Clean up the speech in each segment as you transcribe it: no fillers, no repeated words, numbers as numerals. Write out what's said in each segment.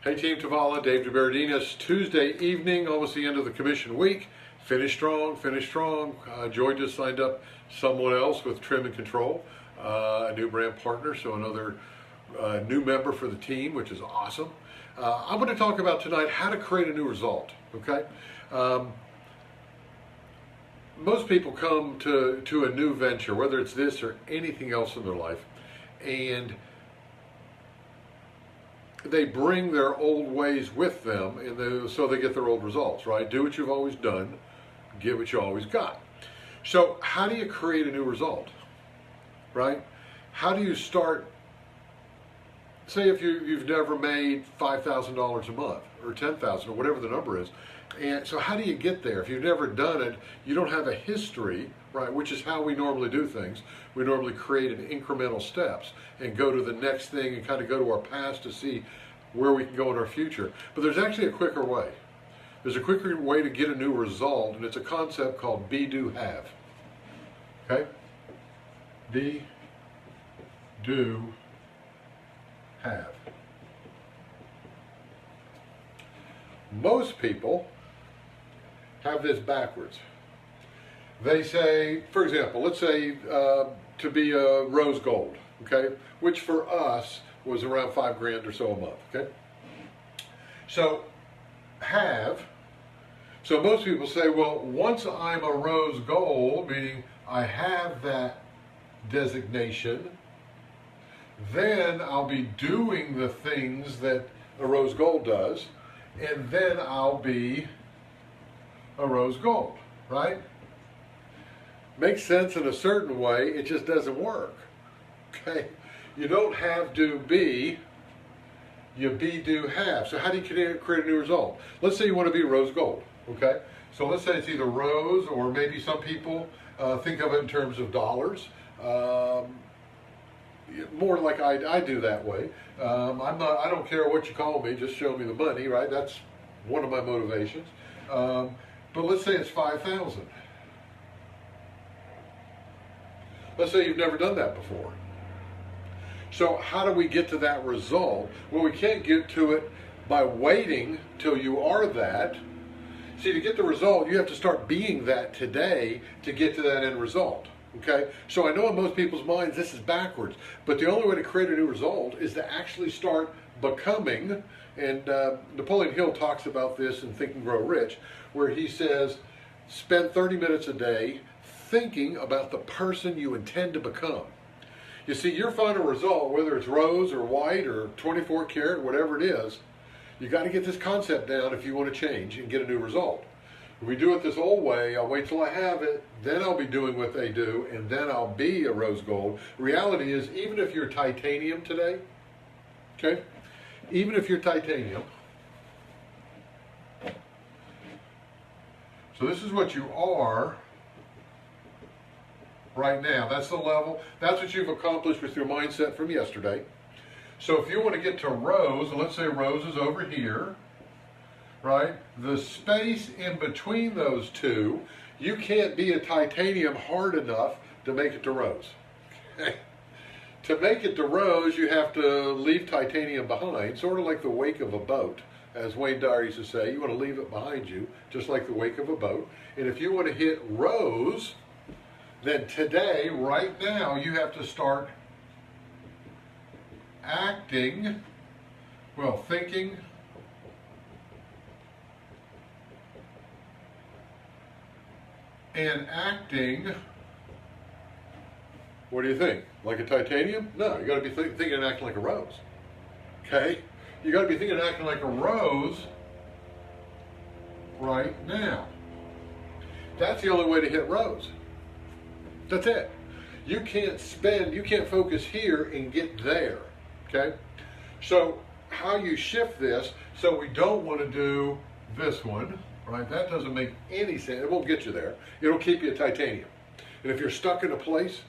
Hey Team Tavala, Dave DeBerardinis. Tuesday evening, almost the end of the commission week. Finish strong, finish strong. Joy just signed up someone else with Trim and Control, a new brand partner, so another new member for the team, which is awesome. I'm going to talk about tonight how to create a new result, okay? Most people come to a new venture, whether it's this or anything else in their life, and they bring their old ways with them, and so they get their old results, right? Do what you've always done, get what you always got. So how do you create a new result, right? How do you start? Say if you've never made $5,000 a month or $10,000 or whatever the number is, and so how do you get there? If you've never done it, you don't have a history, right? Which is how we normally do things. We normally create in incremental steps and go to the next thing and kind of go to our past to see where we can go in our future. But there's actually a quicker way. There's a quicker way to get a new result, and it's a concept called be, do, have. Okay? Be, do, have. Most people have this backwards. They say, for example, let's say to be a rose gold, okay, which for us was around $5,000 or so a month, okay? So so most people say, well, once I'm a rose gold, meaning I have that designation, then I'll be doing the things that a rose gold does, and then I'll be a rose gold, right? Makes sense in a certain way, it just doesn't work, okay? You don't have do, be, you be, do, have. So how do you create a new result? Let's say you want to be rose gold, okay? So let's say it's either rose, or maybe some people think of it in terms of dollars. More like I do that way. I don't care what you call me, just show me the money, right? That's one of my motivations. But let's say it's 5,000. Let's say you've never done that before. So how do we get to that result? Well, we can't get to it by waiting till you are that. See, to get the result, you have to start being that today to get to that end result. Okay? So I know in most people's minds this is backwards, but the only way to create a new result is to actually start becoming, and Napoleon Hill talks about this in Think and Grow Rich, where he says, spend 30 minutes a day thinking about the person you intend to become. You see, your final result, whether it's rose or white or 24 karat, whatever it is, you got to get this concept down if you want to change and get a new result. If we do it this old way, I'll wait till I have it, then I'll be doing what they do, and then I'll be a rose gold. Reality is, even if you're titanium today, okay, even if you're titanium, so this is what you are right now. That's the level. That's what you've accomplished with your mindset from yesterday. So if you want to get to rose, and let's say rose is over here, right? The space in between those two, you can't be a titanium hard enough to make it to rose. To make it to rose, you have to leave titanium behind, sort of like the wake of a boat. As Wayne Dyer used to say, you want to leave it behind you, just like the wake of a boat. And if you want to hit rose, then today, right now, you have to start acting, well, thinking, and acting. What do you think? Like a titanium? No, you got to be thinking and acting like a rose. Okay? You got to be thinking and acting like a rose right now. That's the only way to hit rose. That's it. You can't focus here and get there. Okay? So how you shift this, so we don't want to do this one, right? That doesn't make any sense. It won't get you there. It'll keep you at titanium. And if you're stuck in a place,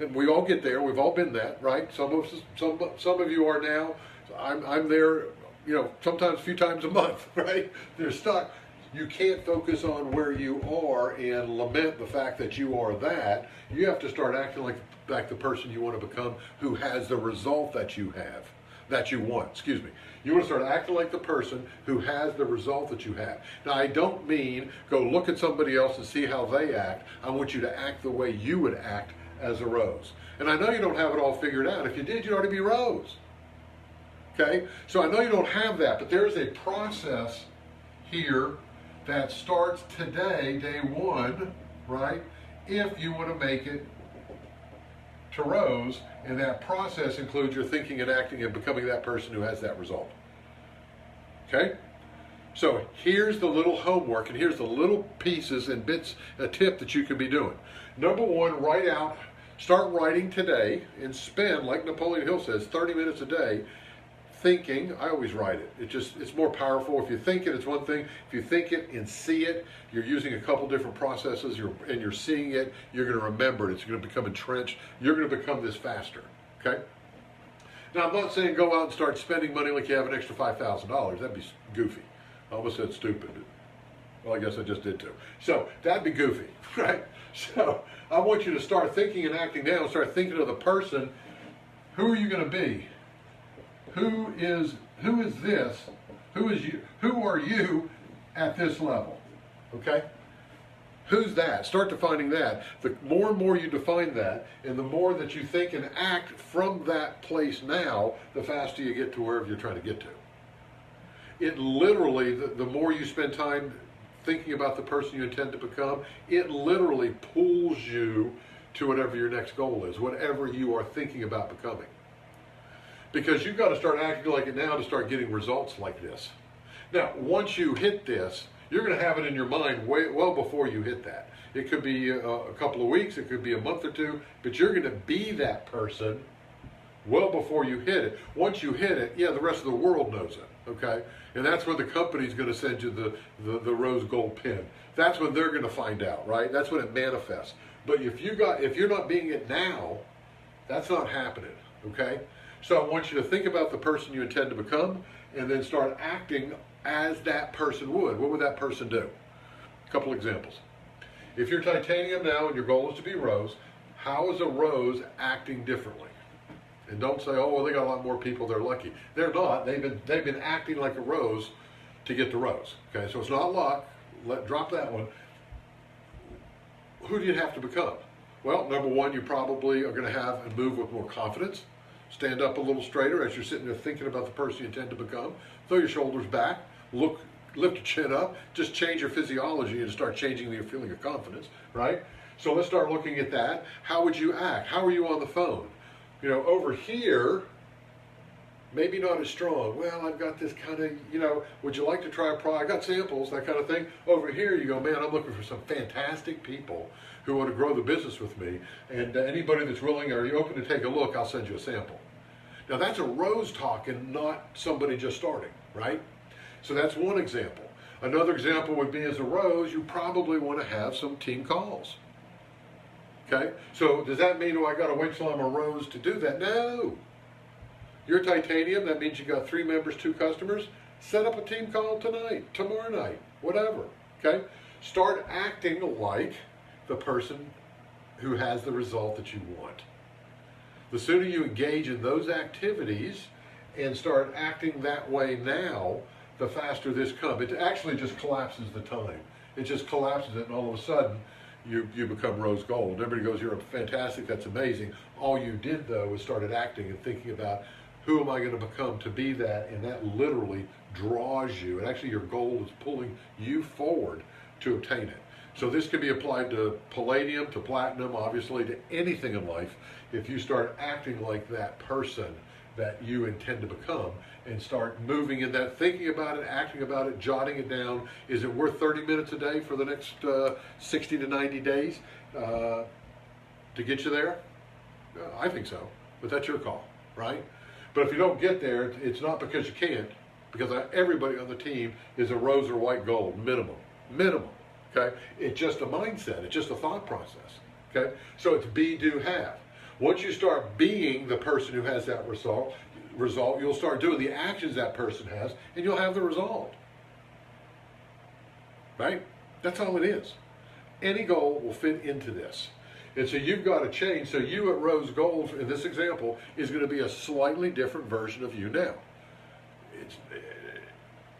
and we all get there, we've all been that, right? Some of you are now. I'm there, you know, sometimes a few times a month, right? They're stuck. You can't focus on where you are and lament the fact that you are that. You have to start acting like the person you want to become, who has the result that you have. that you want, excuse me. You want to start acting like the person who has the result that you have. Now, I don't mean go look at somebody else and see how they act. I want you to act the way you would act as a Rose. And I know you don't have it all figured out. If you did, you'd already be Rose. Okay? So I know you don't have that, but there's a process here that starts today, day one, right? If you want to make it to Rose, and that process includes your thinking and acting and becoming that person who has that result. Okay? So here's the little homework, and here's the little pieces and bits, a tip that you can be doing. Number one, start writing today, and spend, like Napoleon Hill says, 30 minutes a day thinking. I always write it. It's more powerful. If you think it, it's one thing. If you think it and see it, you're using a couple different processes, and you're seeing it, you're going to remember it. It's going to become entrenched. You're going to become this faster. Okay? Now, I'm not saying go out and start spending money like you have an extra $5,000. That'd be goofy. I almost said stupid. Well, I guess I just did too. So that'd be goofy, right? So I want you to start thinking and acting now. Start thinking of the person. Who are you going to be? Who is this? Who is you? Who are you at this level? Okay? Who's that? Start defining that. The more and more you define that, and the more that you think and act from that place now, the faster you get to wherever you're trying to get to. It literally, the more you spend time thinking about the person you intend to become, it literally pulls you to whatever your next goal is, whatever you are thinking about becoming. Because you've got to start acting like it now to start getting results like this. Now, once you hit this, you're going to have it in your mind well before you hit that. It could be a couple of weeks, it could be a month or two, but you're going to be that person well before you hit it. Once you hit it, yeah, the rest of the world knows it, okay? And that's when the company's going to send you the rose gold pin. That's when they're going to find out, right? That's when it manifests. But if you're not being it now, that's not happening, okay? So I want you to think about the person you intend to become, and then start acting as that person would. What would that person do? A couple examples. If you're titanium now and your goal is to be Rose, how is a Rose acting differently? And don't say, oh, well, they got a lot more people, they're lucky. They're not. They've been acting like a Rose to get the Rose. Okay, so it's not luck. Drop that one. Who do you have to become? Well, number one, you probably are going to have and move with more confidence. Stand up a little straighter as you're sitting there thinking about the person you intend to become. Throw your shoulders back. Lift your chin up. Just change your physiology and start changing your feeling of confidence, right? So let's start looking at that. How would you act? How are you on the phone? You know, over here, maybe not as strong. Well, I've got this kind of, would you like to try a product? I got samples, that kind of thing. Over here, you go, man, I'm looking for some fantastic people who want to grow the business with me. And anybody that's willing, are you open to take a look? I'll send you a sample. Now, that's a Rose talking, not somebody just starting, right? So that's one example. Another example would be as a Rose, you probably want to have some team calls. Okay? So does that mean, I got to wait till I'm a Rose to do that? No. You're titanium, that means you got 3 members, 2 customers. Set up a team call tonight, tomorrow night, whatever. Okay? Start acting like the person who has the result that you want. The sooner you engage in those activities and start acting that way now, the faster this comes. It actually just collapses the time. It just collapses it, and all of a sudden, you become rose gold. Everybody goes, you're fantastic, that's amazing. All you did, though, was started acting and thinking about, who am I going to become to be that? And that literally draws you. And actually, your goal is pulling you forward to obtain it. So this can be applied to palladium, to platinum, obviously, to anything in life. If you start acting like that person that you intend to become and start moving in that, thinking about it, acting about it, jotting it down. Is it worth 30 minutes a day for the next 60 to 90 days to get you there? I think so, but that's your call, right? But if you don't get there, it's not because you can't, because everybody on the team is a rose or white gold, minimum, okay? It's just a mindset, it's just a thought process, okay? So it's be, do, have. Once you start being the person who has that result, you'll start doing the actions that person has, and you'll have the result, right? That's all it is. Any goal will fit into this. And so you've got to change. So you at Rose Gold, in this example, is going to be a slightly different version of you now. It's,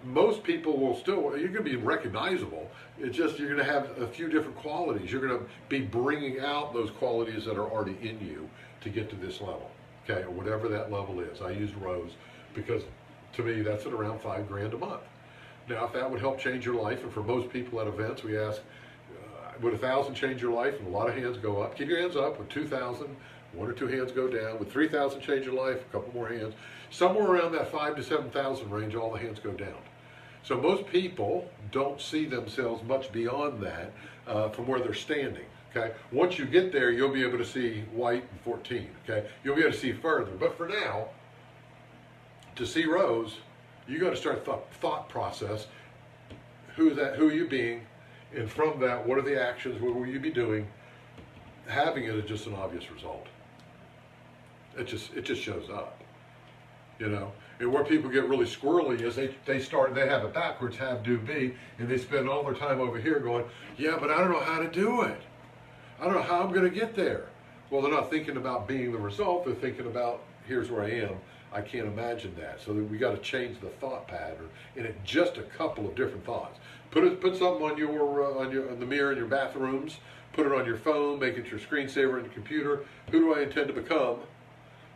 most people will still, you're going to be recognizable. It's just you're going to have a few different qualities. You're going to be bringing out those qualities that are already in you to get to this level, okay, or whatever that level is. I used Rose because to me that's at around $5,000 a month. Now, if that would help change your life, and for most people at events, we ask, would 1,000 change your life? And a lot of hands go up. Keep your hands up. With 2,000, one or two hands go down. With 3,000 change your life, a couple more hands. Somewhere around that 5,000 to 7,000 range, all the hands go down. So most people don't see themselves much beyond that from where they're standing. Okay. Once you get there, you'll be able to see white and 14. Okay. You'll be able to see further. But for now, to see Rose, you got to start thought process. Who are you being? And from that, what are the actions? What will you be doing? Having it is just an obvious result. It just shows up, you know. And where people get really squirrely is they have it backwards, have, do, be, and they spend all their time over here going, yeah, but I don't know how to do it. I don't know how I'm going to get there. Well, they're not thinking about being the result. They're thinking about, here's where I am. I can't imagine that. So we got to change the thought pattern, and it just a couple of different thoughts. Put something on the mirror in your bathrooms. Put it on your phone. Make it your screensaver in your computer. Who do I intend to become?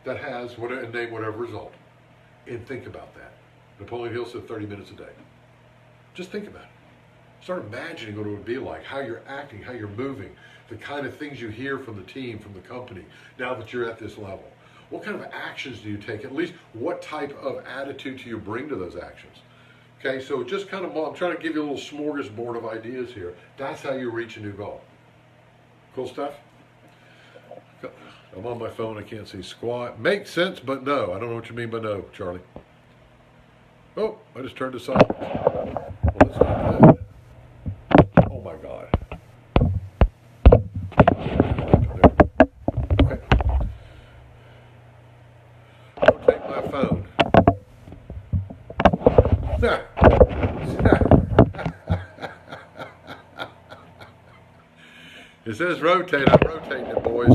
That has and name whatever result, and think about that. Napoleon Hill said 30 minutes a day. Just think about it. Start imagining what it would be like, how you're acting, how you're moving, the kind of things you hear from the team, from the company. Now that you're at this level. What kind of actions do you take? At least what type of attitude do you bring to those actions? Okay, so just kind of, I'm trying to give you a little smorgasbord of ideas here. That's how you reach a new goal. Cool stuff? I'm on my phone, I can't see squat. Makes sense, but no. I don't know what you mean by no, Charlie. Oh, I just turned this off. Well, that's not good. Oh my God. Okay. Rotate my phone. It says rotate. I'm rotating it, boys.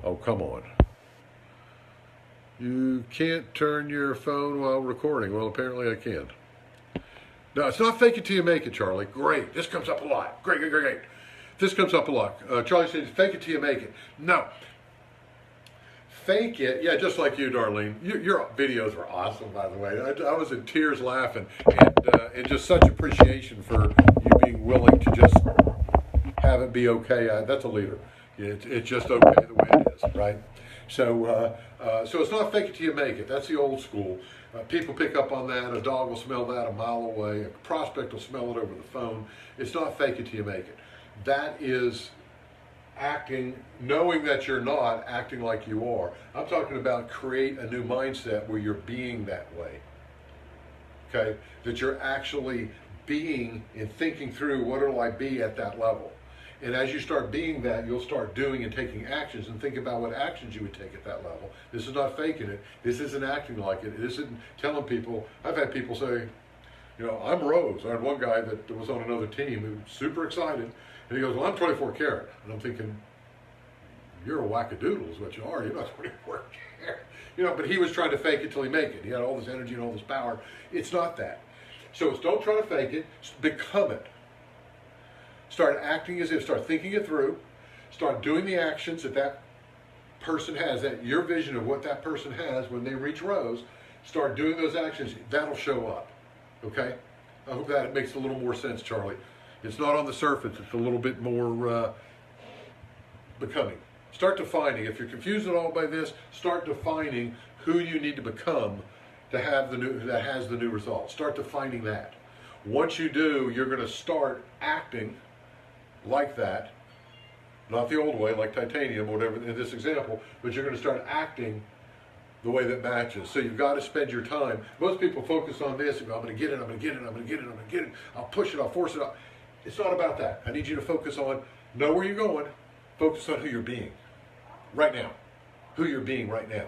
Oh, come on. You can't turn your phone while recording. Well, apparently I can. No, it's not fake it till you make it, Charlie. Great. This comes up a lot. Great. This comes up a lot. Charlie says, fake it till you make it. No. Fake it. Yeah, just like you, Darlene. Your videos were awesome, by the way. I was in tears laughing and just such appreciation for you being willing to just have it be okay. That's a leader. It's just okay the way it is, right? So it's not fake it till you make it. That's the old school. People pick up on that. A dog will smell that a mile away. A prospect will smell it over the phone. It's not fake it till you make it. That is acting, knowing that you're not acting like you are. I'm talking about create a new mindset where you're being that way. Okay? That you're actually being and thinking through what will I be at that level. And as you start being that, you'll start doing and taking actions and think about what actions you would take at that level. This is not faking it. This isn't acting like it. This isn't telling people. I've had people say, you know, I'm Rose. I had one guy that was on another team who was super excited. And he goes, well, I'm 24 karat. And I'm thinking, you're a wackadoodle is what you are. You're not 24 karat. You know, but he was trying to fake it till he make it. He had all this energy and all this power. It's not that. So it's don't try to fake it. Become it. Start acting as if, start thinking it through, start doing the actions that person has, that your vision of what that person has when they reach Rose, start doing those actions, that'll show up, okay? I hope that makes a little more sense, Charlie. It's not on the surface, it's a little bit more becoming. Start defining, if you're confused at all by this, start defining who you need to become to have that has the new result. Start defining that. Once you do, you're going to start acting like that, not the old way, like titanium or whatever in this example, but you're going to start acting the way that matches. So you've got to spend your time. Most people focus on this and go, I'm going to get it, I'm going to get it, I'm going to get it, I'm going to get it, I'll push it, I'll force it out. It's not about that. I need you to focus on, know where you're going, focus on who you're being right now. Who you're being right now.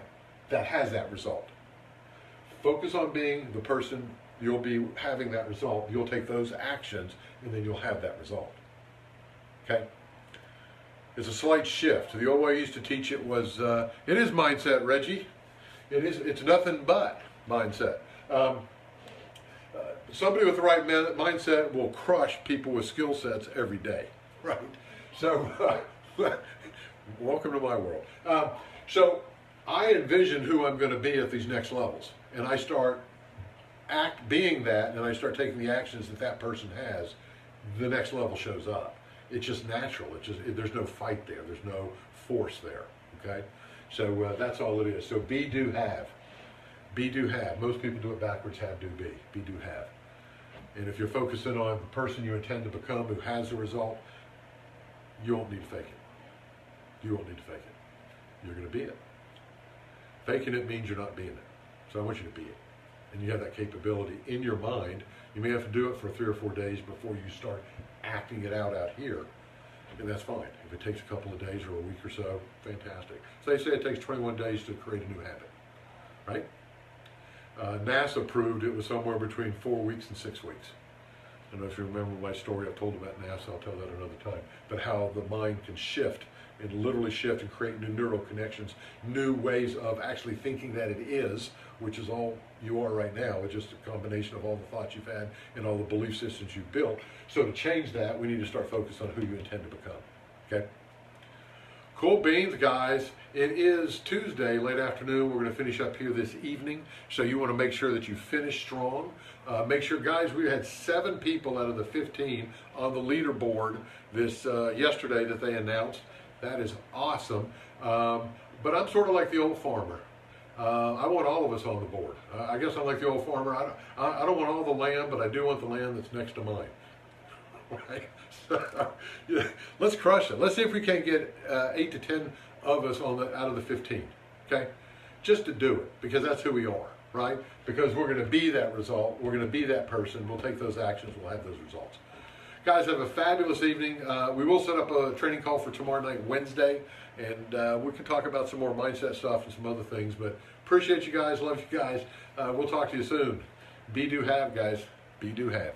That has that result. Focus on being the person you'll be having that result. You'll take those actions and then you'll have that result. Okay? It's a slight shift. The old way I used to teach it was, it is mindset, Reggie. It's nothing but mindset. Somebody with the right mindset will crush people with skill sets every day, right? So, welcome to my world. So, I envision who I'm going to be at these next levels, and I start being that, and I start taking the actions that that person has. The next level shows up. It's just natural. There's no fight there. There's no force there. Okay, so that's all it is. So be, do, have. Be, do, have. Most people do it backwards. Have, do, be. Be, do, have. And if you're focusing on the person you intend to become who has the result, you won't need to fake it. You won't need to fake it. You're going to be it. Faking it means you're not being it. So I want you to be it. And you have that capability in your mind. You may have to do it for 3 or 4 days before you start acting it out here. And that's fine. If it takes a couple of days or a week or so, fantastic. So they say it takes 21 days to create a new habit, right? NASA proved it was somewhere between 4 weeks and 6 weeks. I don't know if you remember my story I've told about NASA, I'll tell that another time. But how the mind can shift and literally shift and create new neural connections, new ways of actually thinking that it is, which is all you are right now. It's just a combination of all the thoughts you've had and all the belief systems you've built. So to change that, we need to start focusing on who you intend to become, okay? Cool beans, guys. It is Tuesday, late afternoon. We're going to finish up here this evening. So you want to make sure that you finish strong. Make sure, guys, we had 7 people out of the 15 on the leaderboard this yesterday that they announced. That is awesome. But I'm sort of like the old farmer. I want all of us on the board. I guess I'm like the old farmer. I don't want all the land, but I do want the land that's next to mine. Right? So, yeah, let's crush it. Let's see if we can get 8 to 10 of us out of the 15. Okay, just to do it, because that's who we are, right? Because we're going to be that result. We're going to be that person. We'll take those actions. We'll have those results. Guys, have a fabulous evening. We will set up a training call for tomorrow night, Wednesday, and we can talk about some more mindset stuff and some other things. But appreciate you guys. Love you guys. We'll talk to you soon. Be, do, have, guys. Be, do, have.